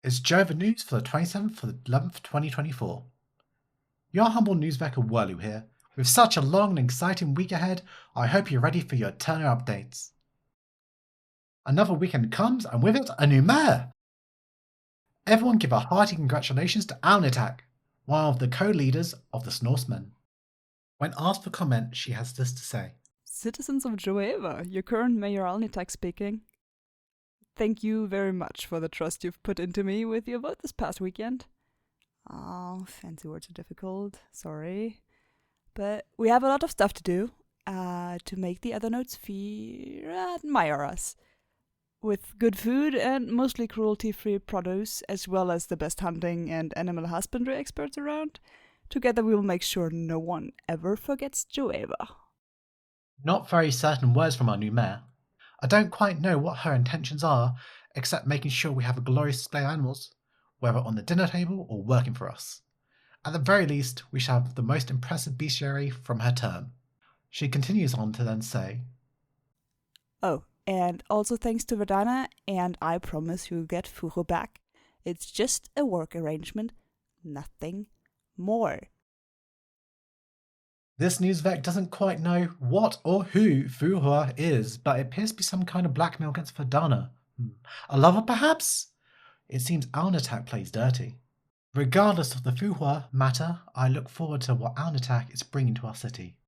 It's Joeva News for the 27th for the 11th, 2024. Your humble newsmaker Whirlu here. With such a long and exciting week ahead, I hope you're ready for your Aeterna updates. Another weekend comes, and with it, a new mayor! Everyone give a hearty congratulations to Aeterna, one of the co-leaders of the Norsemen. When asked for comment, she has this to say. Citizens of Joeva, your current mayor Aeterna speaking. Thank you very much for the trust you've put into me with your vote this past weekend. Oh, fancy words are difficult, sorry. But we have a lot of stuff to do to make the other nodes admire us. With good food and mostly cruelty-free produce, as well as the best hunting and animal husbandry experts around, together we will make sure no one ever forgets Joeva. Not very certain words from our new mayor. I don't quite know what her intentions are, except making sure we have a glorious display of animals, whether on the dinner table or working for us. At the very least, we shall have the most impressive bestiary from her term. She continues on to then say, Oh, and also thanks to Verdana, and I promise you'll get Furo back. It's just a work arrangement, nothing more. This newsvec doesn't quite know what or who Fuhua is, but it appears to be some kind of blackmail against Verdana. A lover, perhaps? It seems Aeterna plays dirty. Regardless of the Fuhua matter, I look forward to what Aeterna is bringing to our city.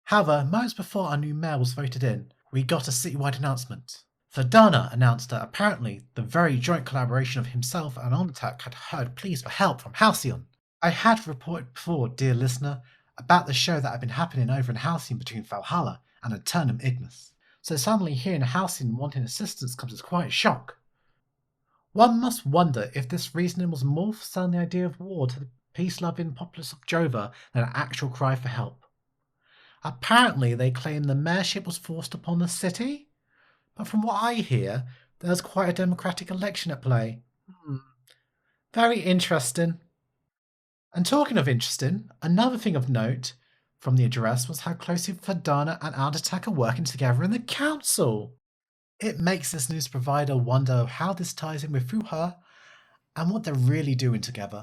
However, moments before our new mayor was voted in, we got a citywide announcement. Verdana announced that apparently the very joint collaboration of himself and Aeterna had heard pleas for help from Halcyon. I had reported before, dear listener, about the show that had been happening over in Halcyon between Valhalla and Aeternum Ignis, so suddenly hearing Halcyon wanting assistance comes as quite a shock. One must wonder if this reasoning was more for selling the idea of war to the peace-loving populace of Joeva than an actual cry for help. Apparently they claim the mayorship was forced upon the city, but from what I hear, there's quite a democratic election at play. Very interesting. And talking of interesting, another thing of note from the address was how closely Verdana and Aeterna are working together in the council. It makes this news provider wonder how this ties in with Fuhua and what they're really doing together.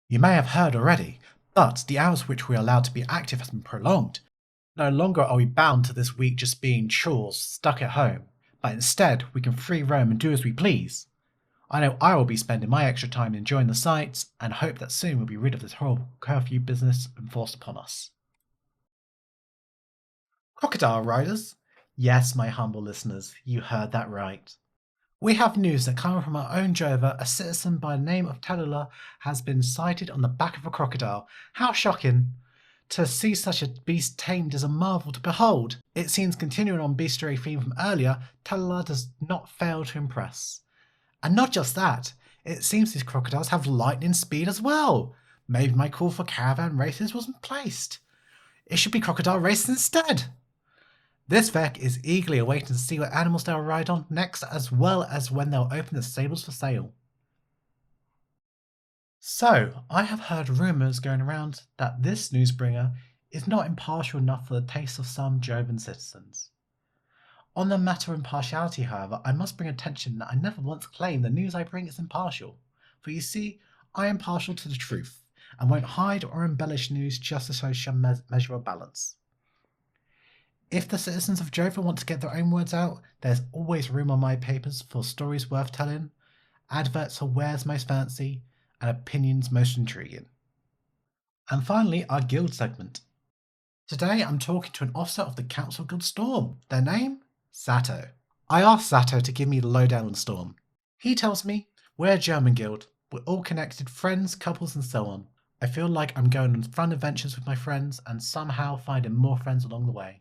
You may have heard already, but the hours which we are allowed to be active has been prolonged. No longer are we bound to this week just being chores stuck at home, but instead we can free roam and do as we please. I know I will be spending my extra time enjoying the sights and hope that soon we'll be rid of this horrible curfew business enforced upon us. Crocodile riders? Yes, my humble listeners, you heard that right. We have news that coming from our own Joeva, a citizen by the name of Tallulah has been sighted on the back of a crocodile. How shocking! To see such a beast tamed is a marvel to behold. It seems, continuing on bestiary theme from earlier, Tallulah does not fail to impress. And not just that, it seems these crocodiles have lightning speed as well. Maybe my call for caravan races wasn't placed. It should be crocodile races instead. This Vec is eagerly awaiting to see what animals they'll ride on next, as well as when they'll open the stables for sale. So, I have heard rumours going around that this newsbringer is not impartial enough for the taste of some Jovan citizens. On the matter of impartiality, however, I must bring attention that I never once claimed the news I bring is impartial, for you see, I am partial to the truth, and won't hide or embellish news just to show some measure of balance. If the citizens of Joeva want to get their own words out, there's always room on my papers for stories worth telling, adverts for wares most fancy, and opinions most intriguing. And finally, our guild segment. Today I'm talking to an officer of the Council Guild Storm. Their name? Sato. I asked Sato to give me the lowdown on Storm. He tells me, we're a German guild, we're all connected, friends, couples and so on. I feel like I'm going on fun adventures with my friends and somehow finding more friends along the way.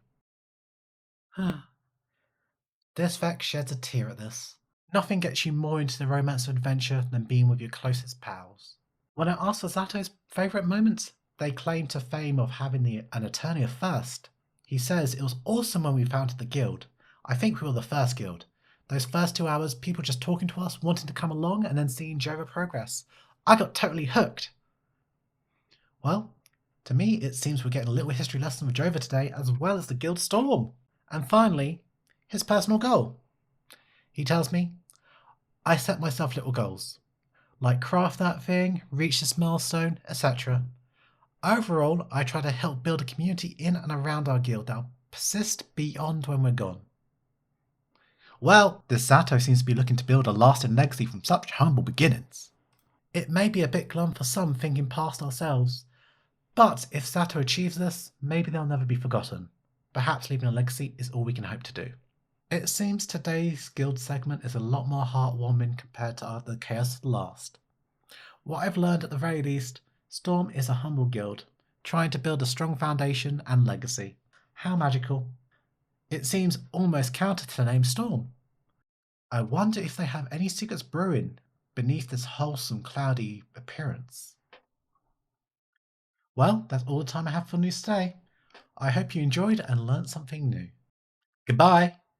This Vec sheds a tear at this. Nothing gets you more into the romance of adventure than being with your closest pals. When I asked for Sato's favourite moments, they claim to fame of having an Aeterna first. He says it was awesome when we founded the guild. I think we were the first guild. Those first 2 hours, people just talking to us, wanting to come along, and then seeing Joeva progress. I got totally hooked. Well, to me it seems we're getting a little history lesson with Joeva today, as well as the guild storm. And finally, his personal goal. He tells me, I set myself little goals, like craft that thing, reach this milestone, etc. Overall, I try to help build a community in and around our guild that'll persist beyond when we're gone. Well, this Sato seems to be looking to build a lasting legacy from such humble beginnings. It may be a bit glum for some thinking past ourselves, but if Sato achieves this, maybe they'll never be forgotten. Perhaps leaving a legacy is all we can hope to do. It seems today's guild segment is a lot more heartwarming compared to the chaos of the last. What I've learned at the very least, Storm is a humble guild, trying to build a strong foundation and legacy. How magical. It seems almost counter to the name Storm. I wonder if they have any secrets brewing beneath this wholesome, cloudy appearance. Well, that's all the time I have for news today. I hope you enjoyed and learned something new. Goodbye!